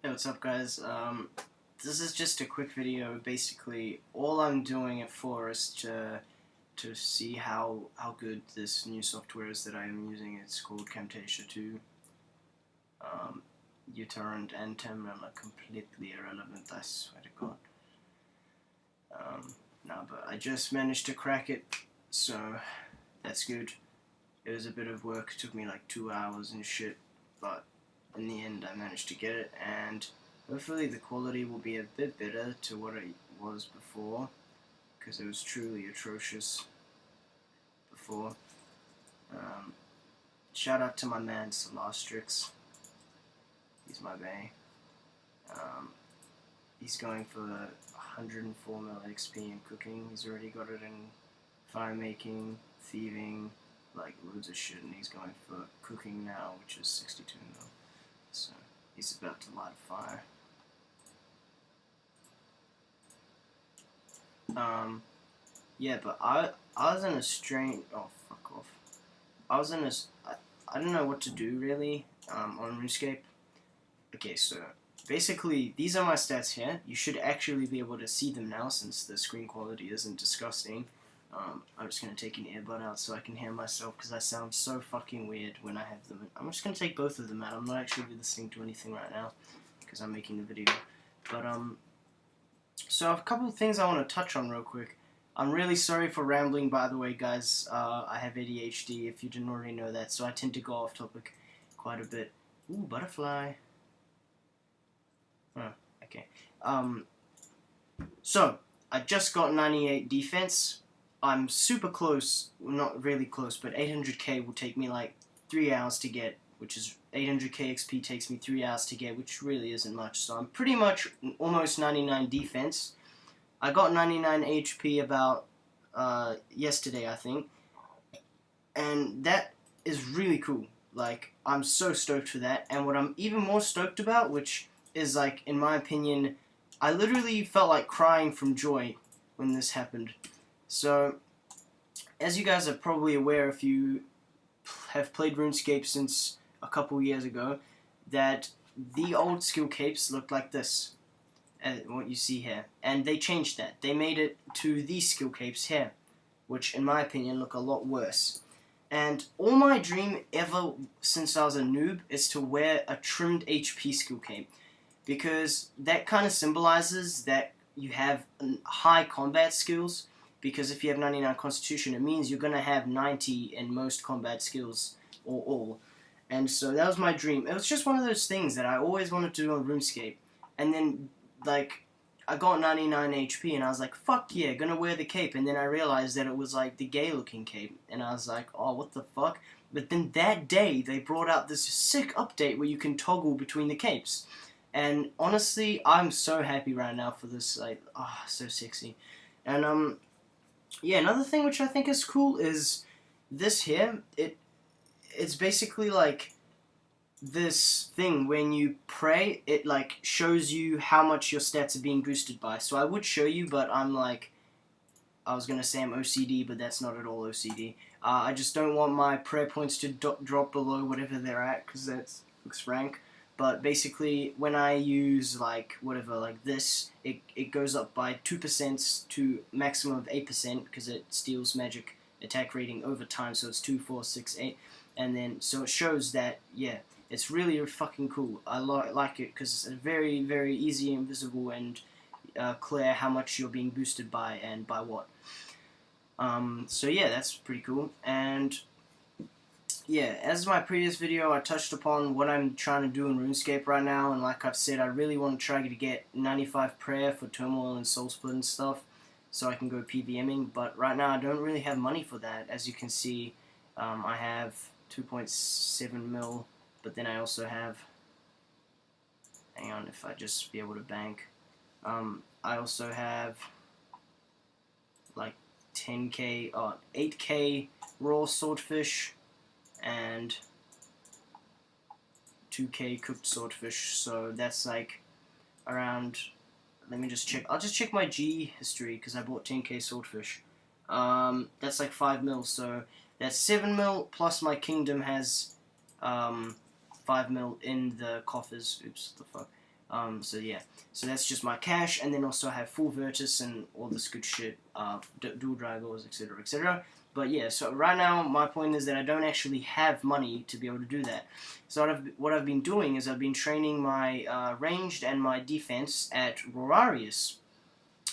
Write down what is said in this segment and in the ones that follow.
Hey, what's up, guys? This is just a quick video. Basically, all I'm doing it for is to see how good this new software is that I am using. It's called Camtasia 2. uTorrent and Terminal are completely irrelevant, I swear to God. No, but I just managed to crack it, so that's good. It was a bit of work. It took me like 2 hours and shit, but in the end I managed to get it, and hopefully the quality will be a bit better to what it was before, because it was truly atrocious before. Shout out to my man Solastrix. He's my bae. He's going for 104 mil XP in cooking. He's already got it in fire making, thieving, like loads of shit, and he's going for cooking now, which is 62 mil. So he's about to light a fire. Yeah, but I was in a strange. Oh, fuck off. I was in a. I don't know what to do really on RuneScape. Okay, so basically these are my stats here. You should actually be able to see them now since the screen quality isn't disgusting. I'm just gonna take an earbud out so I can hear myself because I sound so fucking weird when I have them. I'm just gonna take both of them out. I'm not actually listening to anything right now because I'm making the video. But so a couple of things I want to touch on real quick. I'm really sorry for rambling, by the way, guys. I have ADHD, if you didn't already know that, so I tend to go off topic quite a bit. Ooh, butterfly. Oh, okay. So, I just got 98 defense. I'm super close, well, not really close, but 800k will take me like 3 hours to get, which is 800k XP takes me 3 hours to get, which really isn't much. So I'm pretty much almost 99 defense. I got 99 HP about yesterday, I think, and that is really cool. Like, I'm so stoked for that, and what I'm even more stoked about, which is, like, in my opinion, I literally felt like crying from joy when this happened. So, as you guys are probably aware if you have played RuneScape since a couple years ago, that the old skill capes looked like this, what you see here, and they changed that. They made it to these skill capes here, which in my opinion look a lot worse. And all my dream ever since I was a noob is to wear a trimmed HP skill cape, because that kind of symbolizes that you have high combat skills, because if you have 99 constitution, it means you're going to have 90 in most combat skills, or all. And so that was my dream. It was just one of those things that I always wanted to do on RuneScape. And then, like, I got 99 HP and I was like, fuck yeah, gonna wear the cape. And then I realized that it was like the gay looking cape. And I was like, oh, what the fuck? But then that day, they brought out this sick update where you can toggle between the capes. And honestly, I'm so happy right now for this, like, oh, so sexy. And, yeah, another thing which I think is cool is this here. It's basically like this thing when you pray, it like shows you how much your stats are being boosted by. So I would show you, but I'm like, I was gonna say I'm OCD, but that's not at all OCD. I just don't want my prayer points to drop below whatever they're at, because that looks rank. But basically, when I use like whatever, like this, it goes up by 2% to maximum of 8%, because it steals magic attack rating over time. So it's 2, 4, 6, 8, and then so it shows that, yeah, it's really fucking cool. I like it because it's very, very easy and visible and clear how much you're being boosted by and by what. So yeah, that's pretty cool. And yeah, as my previous video, I touched upon what I'm trying to do in RuneScape right now, and like I've said, I really want to try to get 95 prayer for Turmoil and Soul Split and stuff, so I can go PVMing, but right now I don't really have money for that. As you can see, I have 2.7 mil, but then I also have, hang on, if I just be able to bank, I also have like 10k, 8k raw swordfish, and 2k cooked swordfish, so that's like around, let me just check, I'll just check my G history, because I bought 10k swordfish. That's like 5 mil, so that's 7 mil, plus my kingdom has 5 mil in the coffers, oops, what the fuck, So yeah, so that's just my cash, and then also I have full Virtus and all this good shit, dual dragons, etc., etc. But yeah, so right now my point is that I don't actually have money to be able to do that. So what I've been doing is I've been training my ranged and my defense at Rorarius,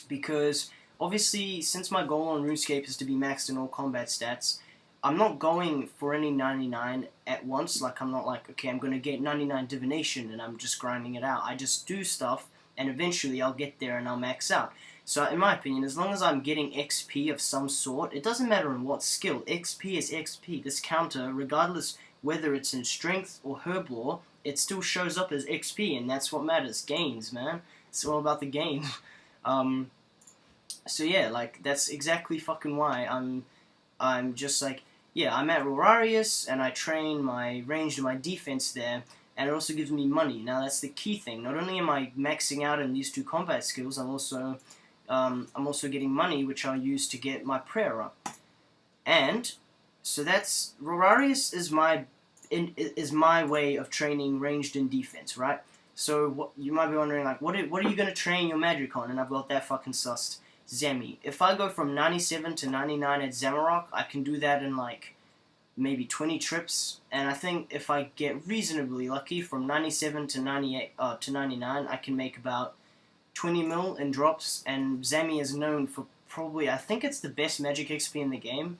because obviously since my goal on RuneScape is to be maxed in all combat stats, I'm not going for any 99 at once. Like, I'm not like, okay, I'm going to get 99 divination and I'm just grinding it out. I just do stuff, and eventually I'll get there and I'll max out. So in my opinion, as long as I'm getting XP of some sort, it doesn't matter in what skill. XP is XP. This counter, regardless whether it's in strength or herb lore, it still shows up as XP, and that's what matters. Gains, man. It's all about the gain. So yeah, like, that's exactly fucking why I'm just like, yeah, I'm at Rorarius, and I train my range and my defense there, and it also gives me money. Now, that's the key thing. Not only am I maxing out in these two combat skills, I'm also getting money, which I'll use to get my prayer up. And so that's Rorarius is my way of training ranged and defense, right? So you might be wondering, like, what are you gonna train your magic on? And I've got that fucking sussed. Zemi. If I go from 97 to 99 at Zamarok, I can do that in like maybe 20 trips, and I think if I get reasonably lucky from 97 to 98 to 99, I can make about 20 mil in drops. And Zemi is known for probably, I think it's the best magic XP in the game.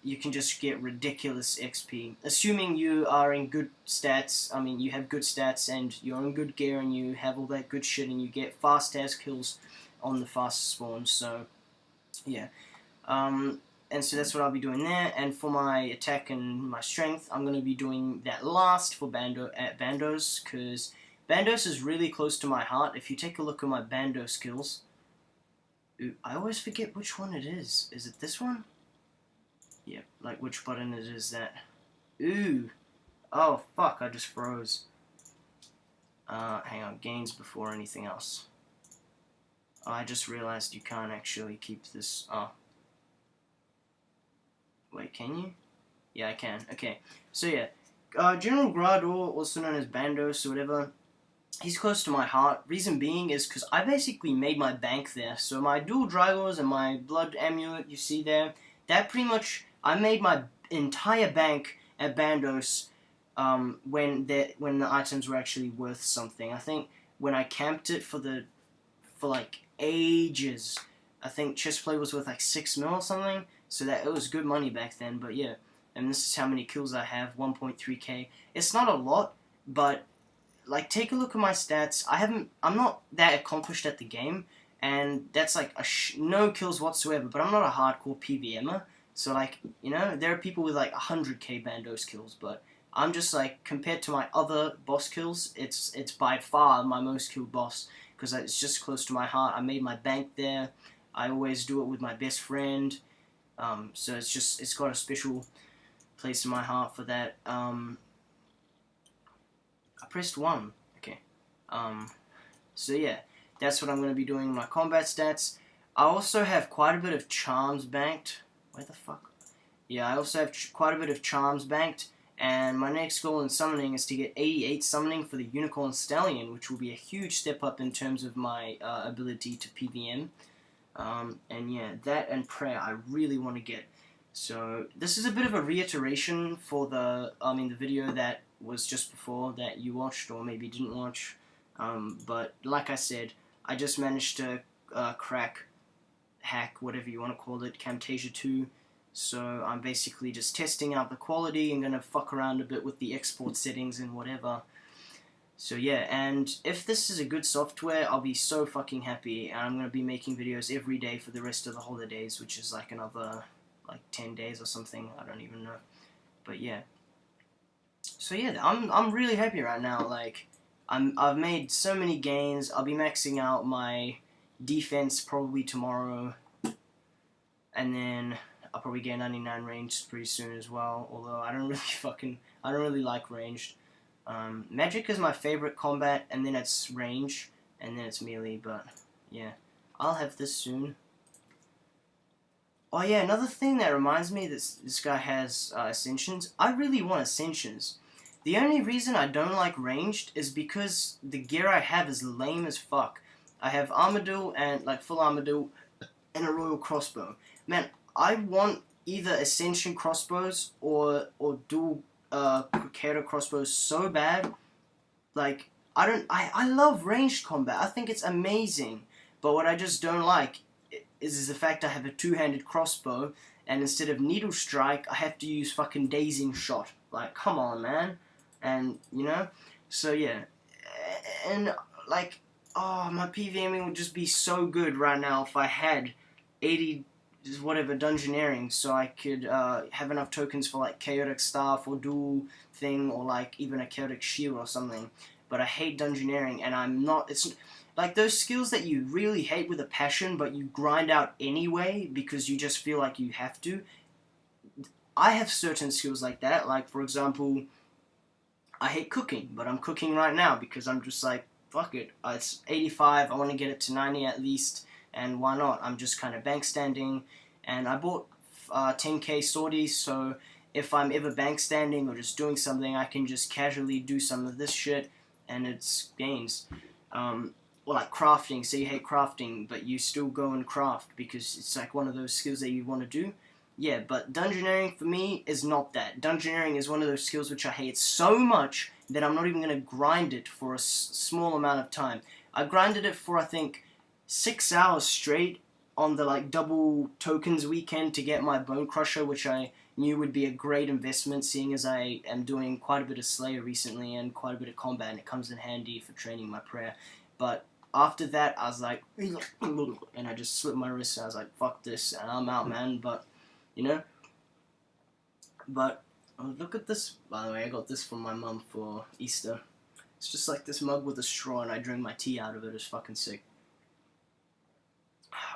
You can just get ridiculous XP, assuming you are in good stats. I mean, you have good stats and you're in good gear and you have all that good shit and you get fast ass kills on the fast spawn. So yeah, and so that's what I'll be doing there. And for my attack and my strength, I'm going to be doing that last for Bandos, because Bandos is really close to my heart. If you take a look at my Bando skills, ooh, I always forget which one it is. Is it this one? Yeah, like which button it is that. Ooh, oh fuck, I just froze. Hang on, gains before anything else. Oh, I just realized you can't actually keep this. Oh. Wait, can you? Yeah, I can. Okay. So yeah, General Grador, also known as Bandos or whatever, he's close to my heart. Reason being is because I basically made my bank there. So my dual Dragors and my blood amulet you see there, that pretty much, I made my entire bank at Bandos when the items were actually worth something. I think when I camped it for like ages, I think chestplate was worth like 6 mil or something, so that it was good money back then. But yeah, and this is how many kills I have, 1.3k. It's not a lot, but like, take a look at my stats. I'm not that accomplished at the game, and that's like no kills whatsoever, but I'm not a hardcore PVMer, so like, you know, there are people with like 100k Bandos kills, but I'm just like, compared to my other boss kills, it's by far my most killed boss, because it's just close to my heart. I made my bank there. I always do it with my best friend. So it's got a special place in my heart for that. I pressed 1. Okay. So yeah, that's what I'm going to be doing in my combat stats. I also have quite a bit of charms banked. Where the fuck? Yeah, I also have quite a bit of charms banked. And my next goal in summoning is to get 88 summoning for the Unicorn Stallion, which will be a huge step up in terms of my ability to PVM. And yeah, that and prayer I really want to get. So this is a bit of a reiteration for the video that was just before that you watched or maybe didn't watch. But like I said, I just managed to hack, whatever you want to call it, Camtasia 2. So I'm basically just testing out the quality and gonna fuck around a bit with the export settings and whatever. So yeah, and if this is a good software, I'll be so fucking happy, and I'm gonna be making videos every day for the rest of the holidays, which is like another 10 days or something. I don't even know. But yeah. So yeah, I'm really happy right now. Like, I've made so many gains. I'll be maxing out my defense probably tomorrow, and then I'll probably get 99 ranged pretty soon as well, although I don't really like ranged. Magic is my favorite combat, and then it's range, and then it's melee, but yeah. I'll have this soon. Oh yeah, another thing that reminds me that this guy has Ascensions. I really want Ascensions. The only reason I don't like ranged is because the gear I have is lame as fuck. I have Armadillo and like full Armadillo and a Royal Crossbow. Man, I want either Ascension crossbows or dual Crusader crossbows so bad. Like I love ranged combat. I think it's amazing. But what I just don't like is the fact I have a two-handed crossbow, and instead of needle strike, I have to use fucking dazing shot. Like, come on, man. And, you know? So, yeah. And, like, oh, my PVMing would just be so good right now if I had 80, whatever, dungeoneering, so I could have enough tokens for, like, chaotic staff or dual thing, or, like, even a chaotic shield or something. But I hate dungeoneering, and I'm not, it's, like, those skills that you really hate with a passion, but you grind out anyway, because you just feel like you have to. I have certain skills like that, like, for example, I hate cooking, but I'm cooking right now because I'm just like, fuck it, it's 85, I want to get it to 90 at least, and why not? I'm just kind of bank standing, and I bought 10k sorties, so if I'm ever bank standing or just doing something, I can just casually do some of this shit, and it's gains. Or like crafting, say you hate crafting, but you still go and craft because it's like one of those skills that you want to do. Yeah, but dungeoneering for me is not that. Dungeoneering is one of those skills which I hate so much that I'm not even going to grind it for a small amount of time. I grinded it for, I think, 6 hours straight on the, like, double tokens weekend to get my Bone Crusher, which I knew would be a great investment, seeing as I am doing quite a bit of Slayer recently and quite a bit of combat, and it comes in handy for training my prayer. But after that, I was like, and I just slipped my wrist, and I was like, fuck this, and I'm out, man. But, you know, but oh, look at this, by the way. I got this from my mum for Easter. It's just like this mug with a straw, and I drink my tea out of it. It's fucking sick.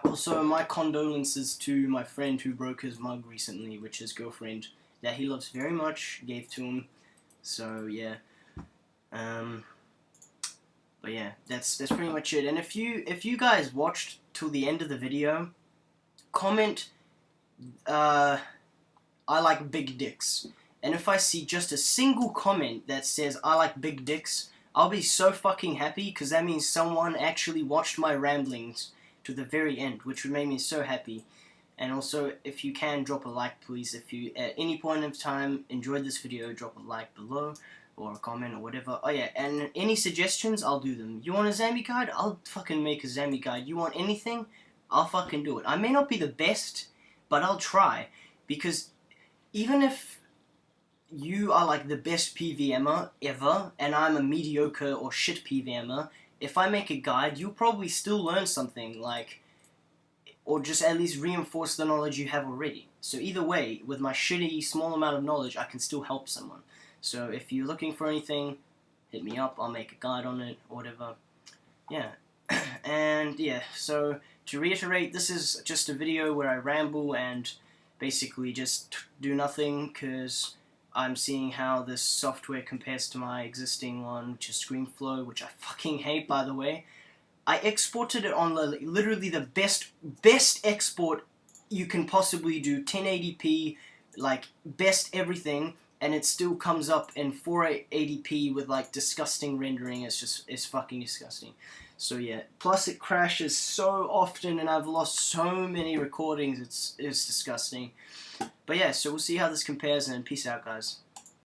Also, my condolences to my friend who broke his mug recently, which his girlfriend, that he loves very much, gave to him. So, yeah. But yeah, that's pretty much it. And if you guys watched till the end of the video, comment, I like big dicks. And if I see just a single comment that says I like big dicks, I'll be so fucking happy, because that means someone actually watched my ramblings to the very end, which would make me so happy. And also, if you can, drop a like, please. If you, at any point of time, enjoyed this video, drop a like below, or a comment, or whatever. Oh yeah, and any suggestions, I'll do them. You want a zombie guide? I'll fucking make a zombie guide. You want anything? I'll fucking do it. I may not be the best, but I'll try. Because even if you are like the best PVMer ever, and I'm a mediocre or shit PVMer, if I make a guide, you'll probably still learn something, like, or just at least reinforce the knowledge you have already. So either way, with my shitty, small amount of knowledge, I can still help someone. So if you're looking for anything, hit me up, I'll make a guide on it, or whatever. Yeah. And yeah, so to reiterate, this is just a video where I ramble and basically just do nothing, because I'm seeing how this software compares to my existing one, which is ScreenFlow, which I fucking hate, by the way. I exported it on literally the best export you can possibly do, 1080p, like, best everything, and it still comes up in 480p with, like, disgusting rendering. It's fucking disgusting. So yeah, plus it crashes so often, and I've lost so many recordings, it's disgusting. But yeah, so we'll see how this compares, and peace out, guys.